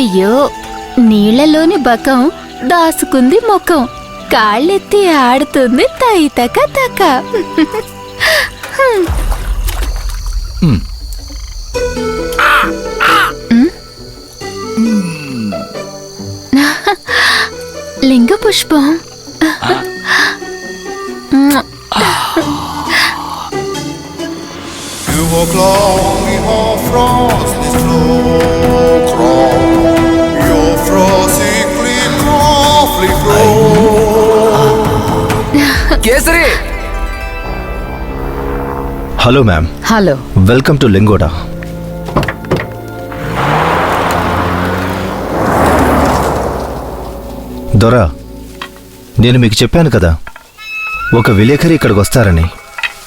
అయ్యో, నీళ్లలోని బకం దాసుకుంది ముఖం, కాళ్ళెత్తి ఆడుతుంది తైతక తక. లింగ పుష్పం. కేసరి. Hello ma'am. Hello, welcome to Lingoda. దొరా, నేను మీకు చెప్పాను కదా, ఒక విలేకరి ఇక్కడికి వస్తారని.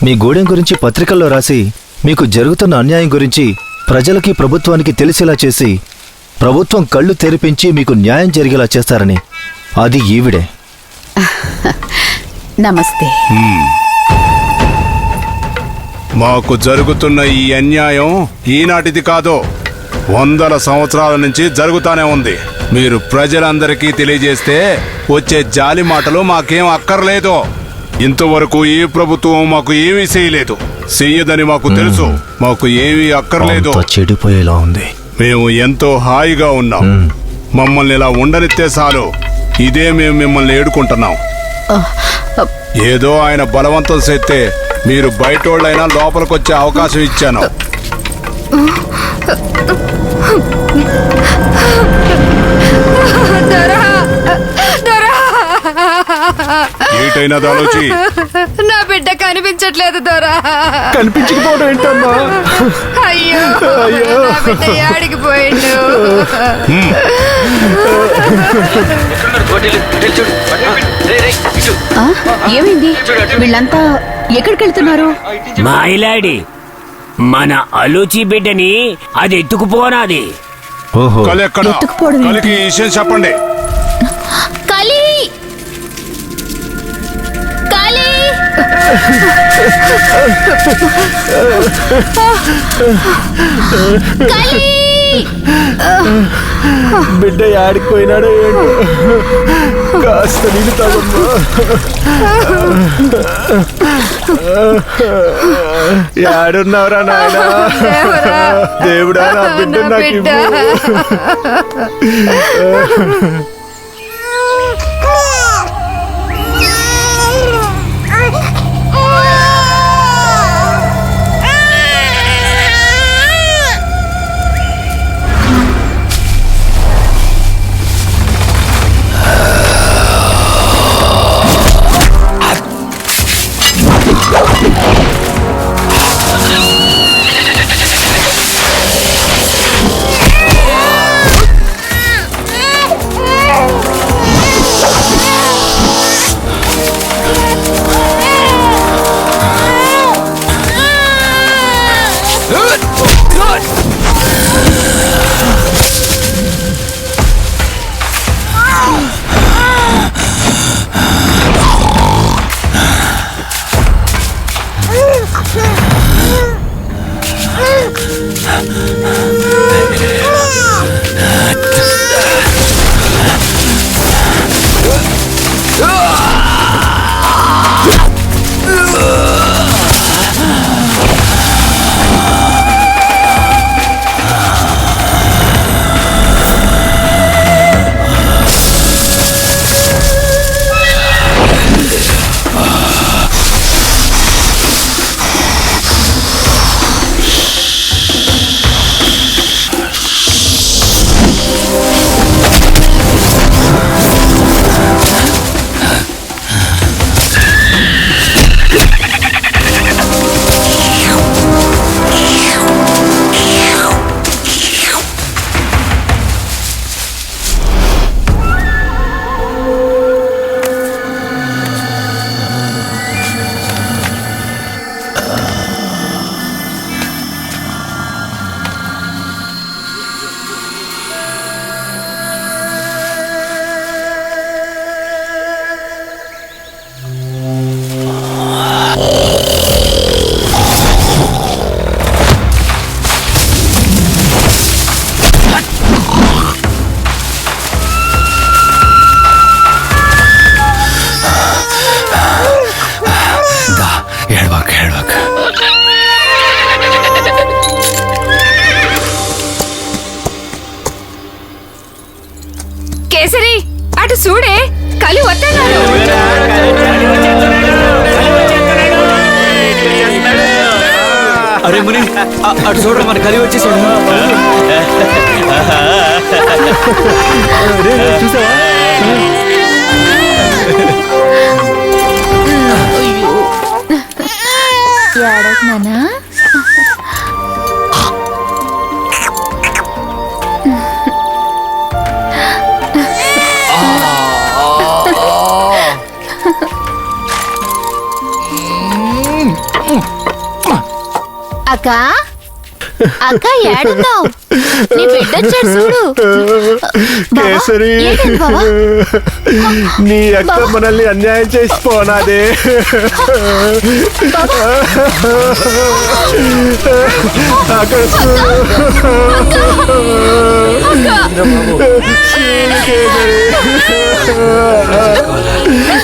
మీ గూడెం గురించి పత్రికల్లో రాసి మీకు జరుగుతున్న అన్యాయం గురించి ప్రజలకి ప్రభుత్వానికి తెలిసేలా చేసి ప్రభుత్వం కళ్ళు తెరిపించి మీకు న్యాయం జరిగేలా చేస్తారని. అది ఈవిడే. నమస్తే. మాకు జరుగుతున్న ఈ అన్యాయం ఈనాటిది కాదు, 100 సంవత్సరాల నుంచి జరుగుతానే ఉంది. మీరు ప్రజలందరికీ తెలియజేస్తే వచ్చే జాలి మాటలు మాకేం అక్కర్లేదు. ఇంతవరకు ఏ ప్రభుత్వం మాకు ఏమీ చేయలేదు, చెయ్యదని మాకు తెలుసు. మాకు ఏమీ అక్కర్లేదు. చెడిపోయేలా ఉంది. మేము ఎంతో హాయిగా ఉన్నాం. మమ్మల్ని ఇలా ఉండనిస్తే చాలు. ఇదే మేము మిమ్మల్ని ఏడుకుంటున్నాం. ఏదో ఆయన బలవంతం చేస్తే మీరు బయటోళ్ళైనా లోపలికొచ్చే అవకాశం ఇచ్చాను. ఏటైనా దాలోచి, నా బిడ్డ కనిపించట్లేదు దొరా. కనిపించకపోవడం ఏంటమ్మా? అయ్యో, నా బిడ్డ యాడికి పోయిండు? ఏమైంది? వీళ్ళంతా ఎక్కడికి వెళ్తున్నారు? మాయిలాడి, మన అలుచి బిడ్డని అది ఎత్తుకుపోనాది. ఓహో, ఎత్తుకుపోవడం ఏంటి? కలికి ఈ విషయం చెప్పండి. కలి, కలి. కలి. బిడ్డ ఆడిపోయినాడో ఏంటో. కాస్త నీళ్ళు తాగమ్మా. యాడున్నావురా నాయనా? దేవుడా, నా బిడ్డ నాకు ఇవ్వు. చూడే కలి వస్తున్నాడు. అరే ముని అటు చూడరా, మన కలి వచ్చేసాడు. చూసావా? ఏడవుతున్నానా? అక్క అక్క ఏడున్నావు? నీ బిడ్డ వచ్చాడు చూడు. కేసరి, ఏంటండి బావా? నీ అక్క మనల్ని అన్యాయం చేసిపోనాదే. అక్కడ కేసరి,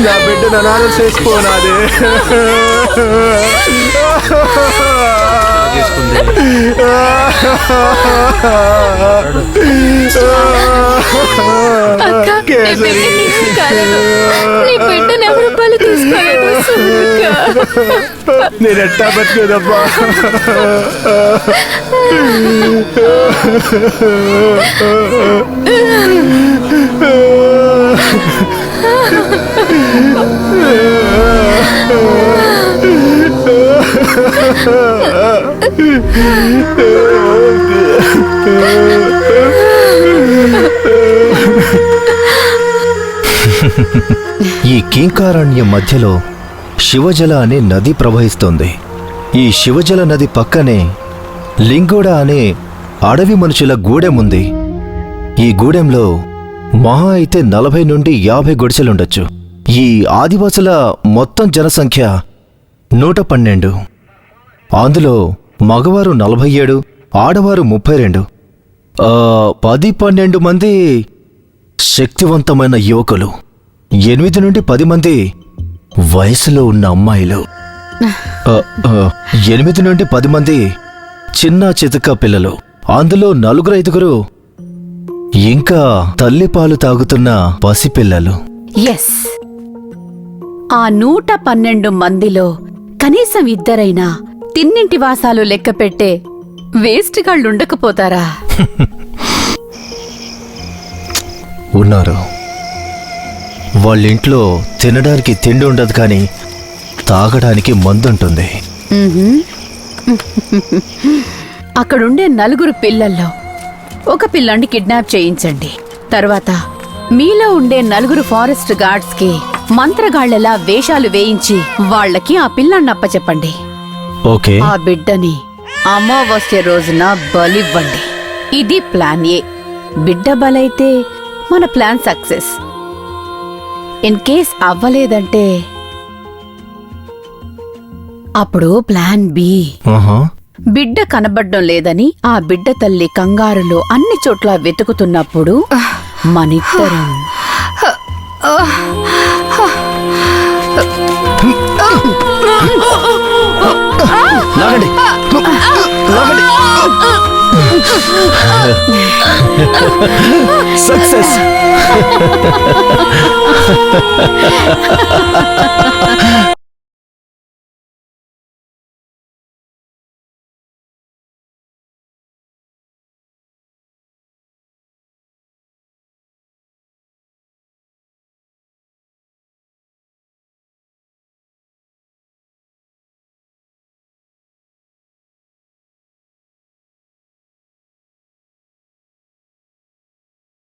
నా బిడ్డ ననాలు చేసిపోనాదే. అక్క, నీ బిడ్డ నీకు కాలేదు. నీ బిడ్డను ఎవరు బలి తీసుకోలేదు. నేనెట్టా బతికేదబ్బా. ఈ కీంకారణ్యం మధ్యలో శివజల అనే నది ప్రవహిస్తోంది. ఈ శివజల నది పక్కనే లింగోడ అనే అడవి మనుషుల గూడెం ఉంది. ఈ గూడెంలో మహా అయితే 40 నుండి 50 గుడిసెలుండొచ్చు. ఈ ఆదివాసుల మొత్తం జనసంఖ్య 112. అందులో మగవారు 47, ఆడవారు 32. 10-12 మంది శక్తివంతమైన యువకులు, 8 నుండి 10 మంది వయసులో ఉన్న అమ్మాయిలు, 8 నుండి 10 మంది చిన్న చితక పిల్లలు, అందులో 4-5 ఇంకా తల్లిపాలు తాగుతున్న పసిపిల్లలు. ఎస్, ఆ 112 మందిలో కనీసం 2 తిన్నింటి వాసాలు లెక్క పెట్టే వేస్ట్ గాళ్ళుండకపోతారా? ఉన్నారు. వాళ్ళింట్లో తినడానికి తిండి ఉండదు, కానీ తాగడానికి మందుంటుంది. అక్కడుండే 4 పిల్లల్లో ఒక పిల్లాన్ని కిడ్నాప్ చేయించండి. తర్వాత మీలో ఉండే 4 ఫారెస్ట్ గార్డ్స్ కి మంత్రగాళ్లలా వేషాలు వేయించి వాళ్ళకి ఆ పిల్లాన్ని అప్పచెప్పండి. ఓకే, ఆ బిడ్డని అమావాస్య రోజున బలివ్వండి. ఇది ప్లాన్ ఏ. బిడ్డ బలైతే మన ప్లాన్ సక్సెస్. ఇన్ కేస్ అవ్వలేదంటే అప్పుడు ప్లాన్ బి. బిడ్డ కనబడ్డం లేదని ఆ బిడ్డ తల్లి కంగారులో అన్ని చోట్ల వెతుకుతున్నప్పుడు మనిద్దరం లాగండి, లాగండి. సక్సెస్.